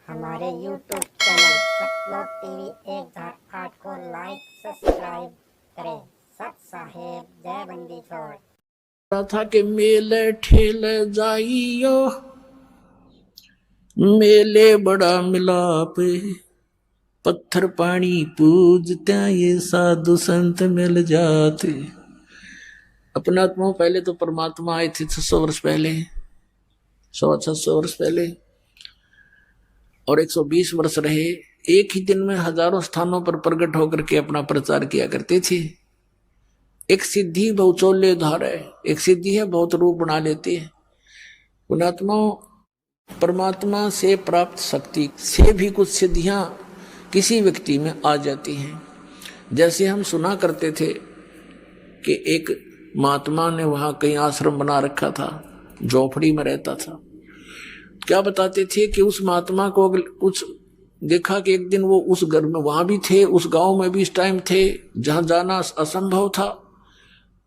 हमारे YouTube channel सतलोक TV 1008 को like subscribe करें। सत साहेब जय बंदी छोड़ था कि मेले ठेले जाइयो, मेले बड़ा मिलाप, पत्थर पानी पूजते ये साधु संत मिल जाते। अपने आत्मा पहले तो परमात्मा आए थे 600 वर्ष पहले, 600 वर्ष पहले, और 120 वर्ष रहे। एक ही दिन में हजारों स्थानों पर प्रकट होकर के अपना प्रचार किया करते थे। एक सिद्धि बहुचोल्य धार है, एक सिद्धि है बहुत रूप बना लेती है। पुणात्मा परमात्मा से प्राप्त शक्ति से भी कुछ सिद्धियां किसी व्यक्ति में आ जाती हैं। जैसे हम सुना करते थे कि एक महात्मा ने वहां कहीं आश्रम बना रखा था, झोपड़ी में रहता था। क्या बताते थे कि उस महात्मा को कुछ देखा कि एक दिन वो उस घर में वहां भी थे, उस गांव में भी इस टाइम थे जहां जाना असंभव था।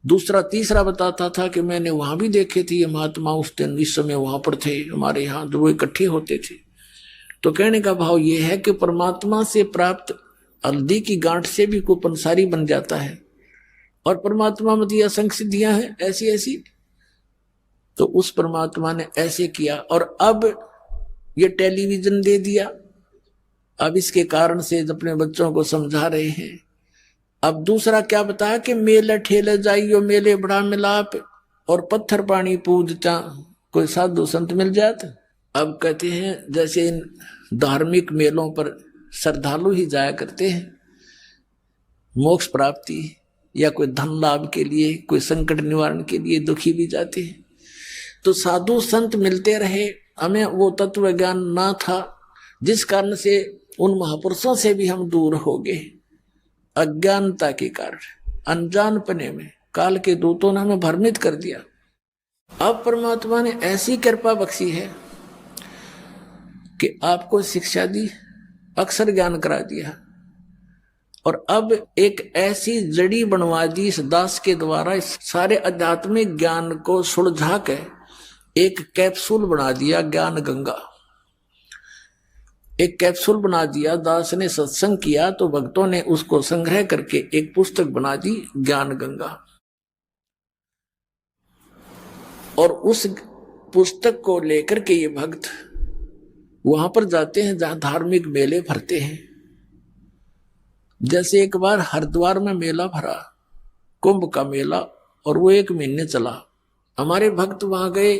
दूसरा तीसरा बताता था कि मैंने वहां भी देखे थे ये महात्मा उस दिन इस समय वहां पर थे, हमारे यहाँ जो वो इकट्ठे होते थे। तो कहने का भाव ये है कि परमात्मा से प्राप्त हल्दी की गांठ से भी कोई पंसारी बन जाता है, और परमात्मा में दी असंख्य सिद्धियां हैं ऐसी ऐसी। तो उस परमात्मा ने ऐसे किया, और अब ये टेलीविजन दे दिया। अब इसके कारण से अपने बच्चों को समझा रहे हैं। अब दूसरा क्या बताया कि मेले ठेले जाइयो, मेले बड़ा मिलाप, और पत्थर पानी पूजता कोई साधु संत मिल जाते। अब कहते हैं जैसे इन धार्मिक मेलों पर श्रद्धालु ही जाया करते हैं मोक्ष प्राप्ति या कोई धन लाभ के लिए, कोई संकट निवारण के लिए, दुखी भी जाते हैं। तो साधु संत मिलते रहे, हमें वो तत्व ज्ञान ना था, जिस कारण से उन महापुरुषों से भी हम दूर हो गए। अज्ञानता के कारण, अनजानपने में काल के दूतों ने हमें भ्रमित कर दिया। अब परमात्मा ने ऐसी कृपा बख्शी है कि आपको शिक्षा दी, अक्षर ज्ञान करा दिया, और अब एक ऐसी जड़ी बनवा दी इस दास के द्वारा, इस सारे आध्यात्मिक ज्ञान को सुलझा के एक कैप्सूल बना दिया, ज्ञान गंगा। एक कैप्सूल बना दिया। दास ने सत्संग किया तो भक्तों ने उसको संग्रह करके एक पुस्तक बना दी, ज्ञान गंगा। और उस पुस्तक को लेकर के ये भक्त वहां पर जाते हैं जहां धार्मिक मेले भरते हैं। जैसे एक बार हरिद्वार में मेला भरा, कुंभ का मेला, और वो 1 महीने चला। हमारे भक्त वहां गए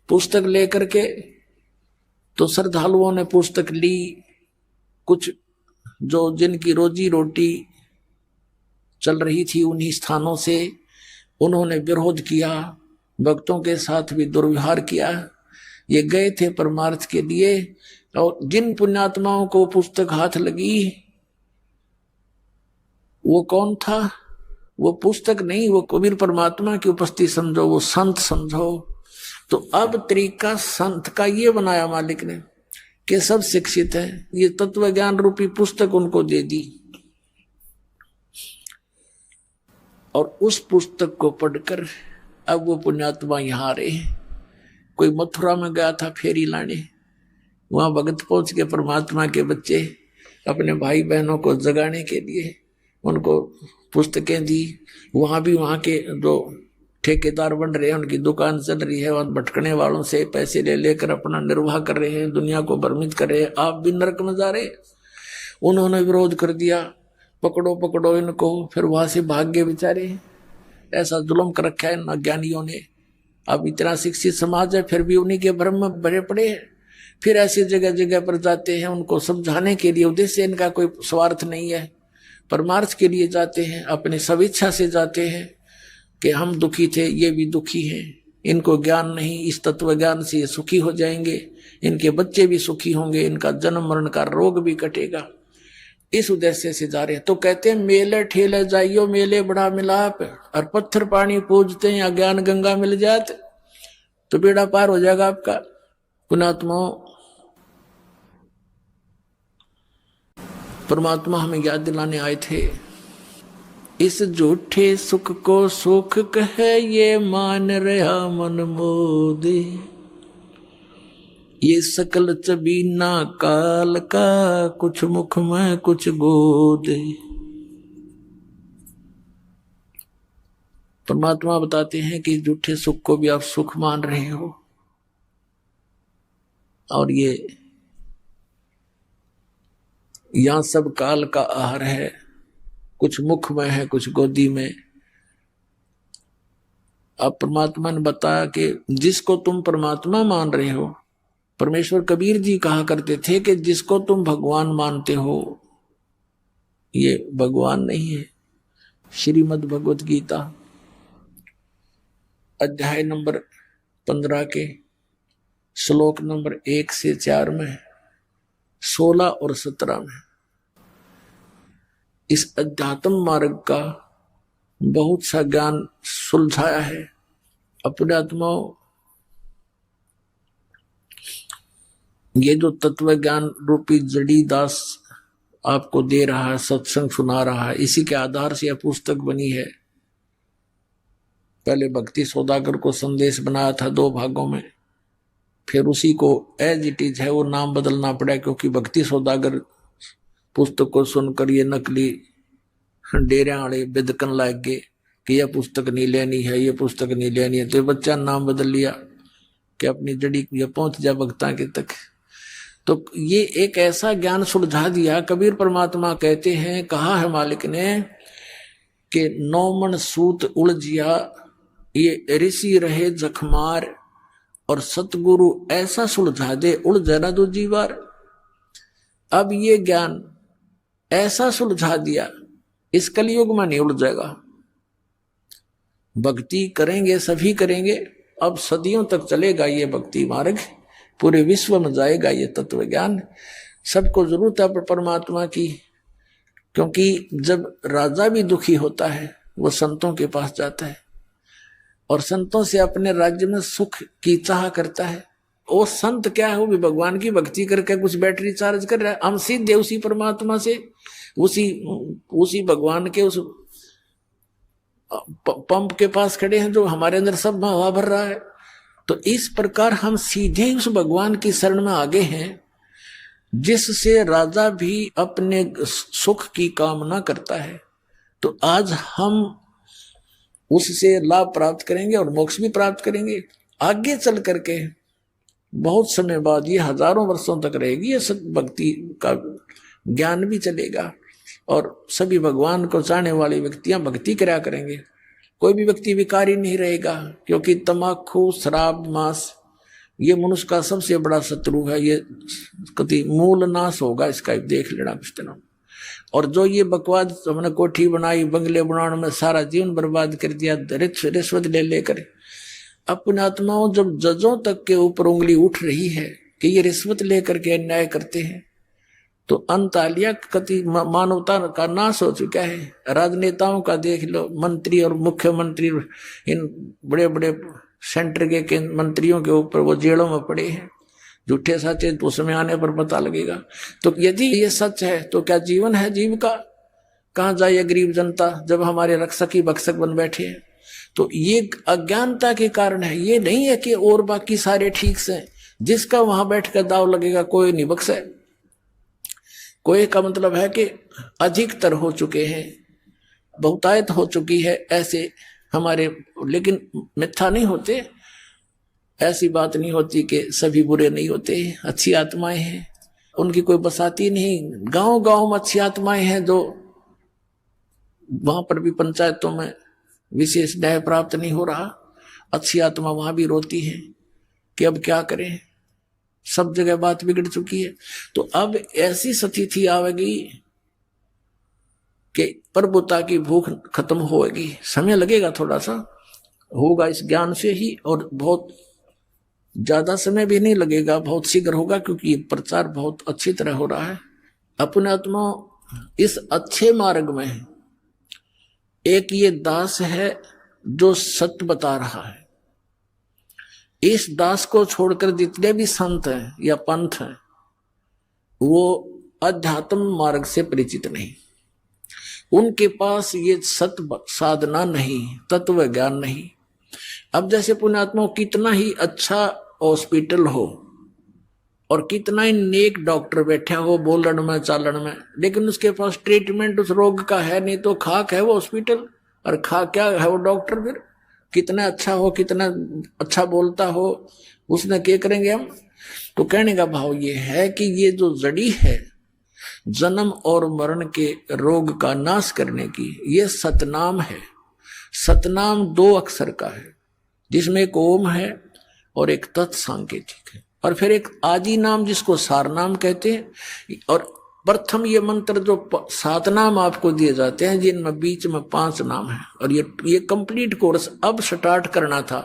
पुस्तक लेकर के, तो श्रद्धालुओं ने पुस्तक ली। कुछ जो जिनकी रोजी रोटी चल रही थी उन्हीं स्थानों से, उन्होंने विरोध किया, भक्तों के साथ भी दुर्व्यवहार किया। ये गए थे परमार्थ के लिए, और जिन पुण्यात्माओं को पुस्तक हाथ लगी वो कौन था? वो पुस्तक नहीं, वो कबीर परमात्मा की उपस्थिति समझो, वो संत समझो। तो अब तरीका संत का ये बनाया मालिक ने कि सब शिक्षित है, ये तत्व ज्ञान रूपी पुस्तक उनको दे दी, और उस पुस्तक को पढ़कर अब वो पुण्यात्मा यहाँ आ रहे हैं। कोई मथुरा में गया था फेरी लाने, वहां भगत पहुंच के परमात्मा के बच्चे अपने भाई बहनों को जगाने के लिए उनको पुस्तकें दी। वहां भी वहां के जो ठेकेदार बन रहे हैं, उनकी दुकान चल रही है, वहां भटकने वालों से पैसे ले लेकर अपना निर्वाह कर रहे हैं, दुनिया को भ्रमित कर रहे हैं। आप भी नरक में जा रहे। उन्होंने विरोध कर दिया, पकड़ो पकड़ो इनको। फिर वहां से भाग गए बेचारे। ऐसा जुल्म कर रखा है इन अज्ञानियों ने। अब इतना शिक्षित समाज है फिर भी उन्हीं के भ्रम में भरे पड़े हैं। फिर ऐसी जगह जगह पर जाते हैं उनको समझाने के लिए। उद्देश्य इनका कोई स्वार्थ नहीं है, परमार्थ के लिए जाते हैं, अपने स्वेच्छा से जाते हैं कि हम दुखी थे, ये भी दुखी हैं, इनको ज्ञान नहीं, इस तत्व ज्ञान से ये सुखी हो जाएंगे, इनके बच्चे भी सुखी होंगे, इनका जन्म मरण का रोग भी कटेगा। इस उद्देश्य से जा रहे हैं। तो कहते हैं मेले ठेले जाइयो, मेले बड़ा मिलाप, और पत्थर पानी पूजते हैं या ज्ञान गंगा मिल जाते तो बेड़ा पार हो जाएगा आपका। पुणात्मा परमात्मा हमें याद दिलाने आए थे, इस झूठे सुख को सुख कहे ये मान रहा मन मोदे। ये सकल चबीना काल का, कुछ मुख में कुछ गोद। परमात्मा बताते हैं कि झूठे सुख को भी आप सुख मान रहे हो, और ये यहां सब काल का आहार है, कुछ मुख में है कुछ गोदी में। अब परमात्मा ने बताया कि जिसको तुम परमात्मा मान रहे हो, परमेश्वर कबीर जी कहा करते थे कि जिसको तुम भगवान मानते हो ये भगवान नहीं है। श्रीमद् भगवत गीता अध्याय नंबर 15 के श्लोक नंबर 1 से 4 में, 16 और 17 में इस अध्यात्म मार्ग का बहुत सा ज्ञान सुलझाया है। अपने आत्माओं, ये जो तत्व ज्ञान रूपी जड़ी दास आपको दे रहा है, सत्संग सुना रहा है, इसी के आधार से यह पुस्तक बनी है। पहले भक्ति सौदागर को संदेश बनाया था 2 भागों में, फिर उसी को एज इट इज है वो नाम बदलना पड़ा, क्योंकि भक्ति सौदागर पुस्तक को सुनकर ये नकली डेरे वाले बिदकन लाग गए कि यह पुस्तक नहीं लेनी है, ये पुस्तक नहीं लेनी है, तो बच्चा नाम बदल लिया कि अपनी जड़ी ये पहुंच जा भक्ता के तक। तो ये एक ऐसा ज्ञान सुलझा दिया। कबीर परमात्मा कहते हैं, कहा है मालिक ने कि 9 मन सूत उलझिया, ये ऋषि रहे जखमार, और सतगुरु ऐसा सुलझा दे उलझा ना दूजी बार। अब ये ज्ञान ऐसा सुलझा दिया, इस कलयुग में नहीं उलझेगा। भक्ति करेंगे सभी करेंगे, अब सदियों तक चलेगा ये भक्ति मार्ग, पूरे विश्व में जाएगा ये तत्व ज्ञान। सबको जरूरत है परमात्मा की, क्योंकि जब राजा भी दुखी होता है वो संतों के पास जाता है और संतों से अपने राज्य में सुख की चाह करता है। वो संत क्या है, वो भी भगवान की भक्ति करके कुछ बैटरी चार्ज कर रहा है। हम सीधे उसी परमात्मा से, उसी भगवान के उस पंप के पास खड़े हैं जो हमारे अंदर सब हवा भर रहा है। तो इस प्रकार हम सीधे उस भगवान की शरण में आगे हैं, जिससे राजा भी अपने सुख की कामना करता है। तो आज हम उससे लाभ प्राप्त करेंगे और मोक्ष भी प्राप्त करेंगे। आगे चल करके बहुत समय बाद, ये हजारों वर्षों तक रहेगी ये सब भक्ति का ज्ञान भी चलेगा, और सभी भगवान को चाहने वाले व्यक्तियां भक्ति करा करेंगे। कोई भी व्यक्ति विकारी नहीं रहेगा, क्योंकि तमाकू, शराब, मांस ये मनुष्य का सबसे बड़ा शत्रु है। ये कति मूल नाश होगा, इसका देख लेना कुछ दिनों। और जो ये बकवाद हमने कोठी बनाई, बंगले बनाने में सारा जीवन बर्बाद कर दिया रिश्वत ले लेकर, अपने आत्माओं जब जजों तक के ऊपर उंगली उठ रही है कि ये रिश्वत लेकर के अन्याय करते हैं, तो अंतालिया कति मानवता का नाश हो चुका है। राजनेताओं का देख लो, मंत्री और मुख्यमंत्री, इन बड़े बड़े सेंटर के मंत्रियों के ऊपर वो जेलों में पड़े हैं। झूठे सच्चे तो समय आने पर पता लगेगा। तो यदि ये सच है तो क्या जीवन है जीव का? कहाँ जाए गरीब जनता जब हमारे रक्षक ही भक्षक बन बैठे हैं? तो ये अज्ञानता के कारण है। ये नहीं है कि और बाकी सारे ठीक से, जिसका वहां बैठ कर दाव लगेगा कोई नहीं बख्शे। कोई का मतलब है कि अधिकतर हो चुके हैं, बहुतायत हो चुकी है ऐसे हमारे, लेकिन मिथ्या नहीं होते। ऐसी बात नहीं होती कि सभी बुरे नहीं होते, अच्छी आत्माएं हैं, उनकी कोई बसाती नहीं। गांव गांव में अच्छी आत्माएं हैं, जो वहां पर भी पंचायतों में विशेष न्याय प्राप्त नहीं हो रहा। अच्छी आत्मा वहां भी रोती है कि अब क्या करें, सब जगह बात बिगड़ चुकी है। तो अब ऐसी स्थिति आवेगी कि प्रभुता की भूख खत्म होगी। समय लगेगा, थोड़ा सा होगा इस ज्ञान से ही, और बहुत ज्यादा समय भी नहीं लगेगा, बहुत शीघ्र होगा, क्योंकि ये प्रचार बहुत अच्छी तरह हो रहा है। अपने आत्मा इस अच्छे मार्ग में है। एक ये दास है जो सत्य बता रहा है। इस दास को छोड़कर जितने भी संत हैं या पंथ हैं, वो अध्यात्म मार्ग से परिचित नहीं। उनके पास ये सत्य साधना नहीं, तत्व ज्ञान नहीं। अब जैसे पुण्यात्मा कितना ही अच्छा हॉस्पिटल हो, और कितना ही नेक डॉक्टर बैठे हैं वो बोलन में चालन में, लेकिन उसके पास ट्रीटमेंट उस रोग का है नहीं, तो खाक है वो हॉस्पिटल और खा क्या है वो डॉक्टर। फिर कितना अच्छा हो, कितना अच्छा बोलता हो, उसने क्या करेंगे हम। तो कहने का भाव ये है कि ये जो जड़ी है जन्म और मरण के रोग का नाश करने की, ये सतनाम है। सतनाम 2 अक्षर का है, जिसमें एक ओम है और एक तत्सांकेतिक है, और फिर एक आदि नाम जिसको सारनाम कहते हैं। और प्रथम ये मंत्र जो 7 नाम आपको दिए जाते हैं, जिनमें बीच में 5 नाम है। और ये कंप्लीट कोर्स अब स्टार्ट करना था।